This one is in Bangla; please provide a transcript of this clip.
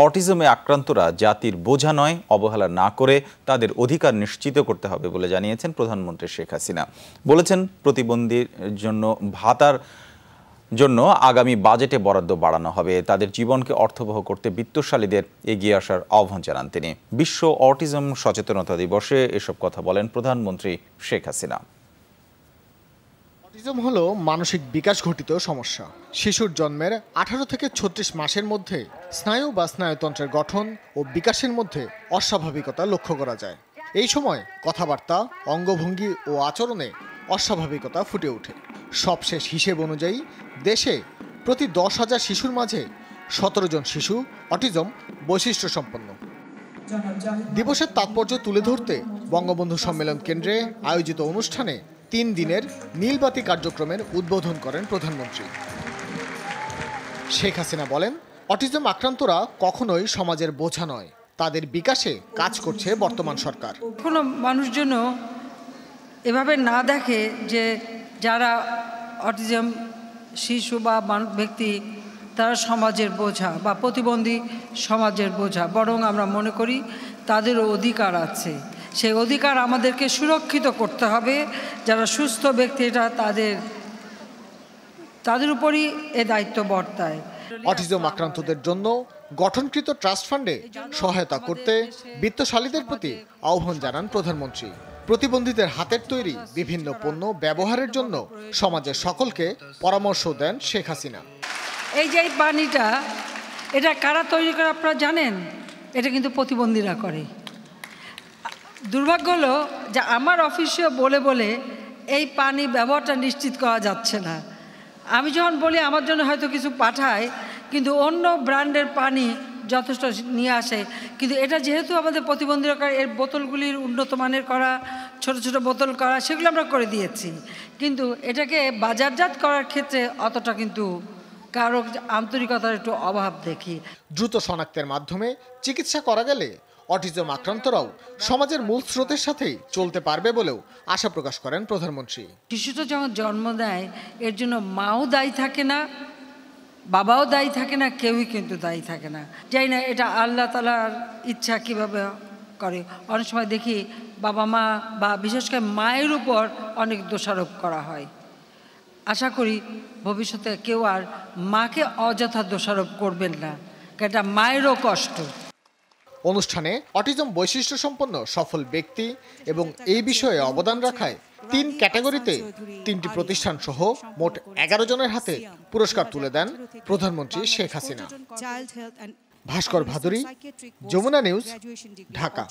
অটিজমে আক্রান্তরা জাতির বোঝা নয়, অবহেলা না করে তাদের অধিকার নিশ্চিত করতে হবে বলে জানিয়েছেন প্রধানমন্ত্রী শেখ হাসিনা। বলেছেন, প্রতিবন্ধীর জন্য ভাতার জন্য আগামী বাজেটে বরাদ্দ বাড়ানো হবে। তাদের জীবনকে অর্থবহ করতে বিত্তশালীদের এগিয়ে আসার আহ্বান জানান তিনি। বিশ্ব অটিজম সচেতনতা দিবসে এসব কথা বলেন প্রধানমন্ত্রী শেখ হাসিনা। অটিজম হলো মানসিক বিকাশ ঘটিত সমস্যা। শিশুর জন্মের 18 থেকে 36 মাসের মধ্যে স্নায়ু বা স্নায়ুতন্ত্রের গঠন ও বিকাশের মধ্যে অস্বাভাবিকতা লক্ষ্য করা যায়। এই সময় কথাবার্তা, অঙ্গভঙ্গি ও আচরণে অস্বাভাবিকতা ফুটে ওঠে। সবশেষ হিসেব অনুযায়ী দেশে প্রতি 10,000 শিশুর মাঝে 17 জন শিশু অটিজম বৈশিষ্ট্য সম্পন্ন। দিবসের তাৎপর্য তুলে ধরতে বঙ্গবন্ধু সম্মেলন কেন্দ্রে আয়োজিত অনুষ্ঠানে 3 দিনের নীলবাতি কার্যক্রমের উদ্বোধন করেন প্রধানমন্ত্রী। শেখ হাসিনা বলেন, অটিজম আক্রান্তরা কখনোই সমাজের বোঝা নয়, তাদের বিকাশে কাজ করছে বর্তমান সরকার। কোনো মানুষ যেন এভাবে না দেখে যে যারা অটিজম শিশু বা ব্যক্তি তারা সমাজের বোঝা বা প্রতিবন্ধী সমাজের বোঝা, বরং আমরা মনে করি তাদেরও অধিকার আছে। সেই অধিকার আমাদেরকে সুরক্ষিত করতে হবে। যারা সুস্থ ব্যক্তি, এটা তাদের উপরই এ দায়িত্ব বর্তায়। অটিজম আক্রান্তদের জন্য গঠনকৃত ট্রাস্ট ফান্ডে সহায়তা করতে বিত্তশালীদের প্রতি আহ্বান জানান প্রধানমন্ত্রী। প্রতিবন্ধীদের হাতের তৈরি বিভিন্ন পণ্য ব্যবহারের জন্য সমাজের সকলকে পরামর্শ দেন শেখ হাসিনা। এই যে পানিটা, এটা কারা তৈরি করে আপনারা জানেন? এটা কিন্তু প্রতিবন্ধীরা করে। দুর্ভাগ্য হলো যে আমার অফিসেও বলে বলে এই পানি ব্যবহারটা নিশ্চিত করা যাচ্ছে না। আমি যখন বলি আমার জন্য হয়তো কিছু পাঠায়, কিন্তু অন্য ব্র্যান্ডের পানি যথেষ্ট নিয়ে আসে। কিন্তু এটা যেহেতু আমাদের প্রতিবন্ধীরা করে, এর বোতলগুলির উন্নত মানের করা, ছোট ছোট বোতল করা, সেগুলো আমরা করে দিয়েছি। কিন্তু এটাকে বাজারজাত করার ক্ষেত্রে অতটা কিন্তু কারো আন্তরিকতার একটু অভাব দেখি। দ্রুত শনাক্তের মাধ্যমে চিকিৎসা করা গেলে অটিজম আক্রান্তরাও সমাজের মূল স্রোতের সাথেই চলতে পারবে বলেও আশা প্রকাশ করেন প্রধানমন্ত্রী। শিশুটা যখন জন্ম দেয়, এর জন্য মাও দায়ী থাকে না, বাবাও দায়ী থাকে না, কেউই কিন্তু দায়ী থাকে না। জানি না এটা আল্লাহ তাআলার ইচ্ছা কিভাবে করে। অনেক সময় দেখি বাবা মা বা বিশেষ করে মায়ের উপর অনেক দোষারোপ করা হয়। আশা করি ভবিষ্যতে কেউ আর মাকে অযথা দোষারোপ করবেন না, এটা মায়েরও কষ্ট। অনুষ্ঠানে অটিজম বৈশিষ্ট্য সম্পন্ন সফল ব্যক্তি এবং এই বিষয়ে অবদান রাখায় 3 ক্যাটাগরিতে 3টি প্রতিষ্ঠান সহ মোট 11 জনের হাতে পুরস্কার তুলে দেন প্রধানমন্ত্রী শেখ হাসিনা। ভাস্কর ভাদুরী, যমুনা নিউজ, ঢাকা।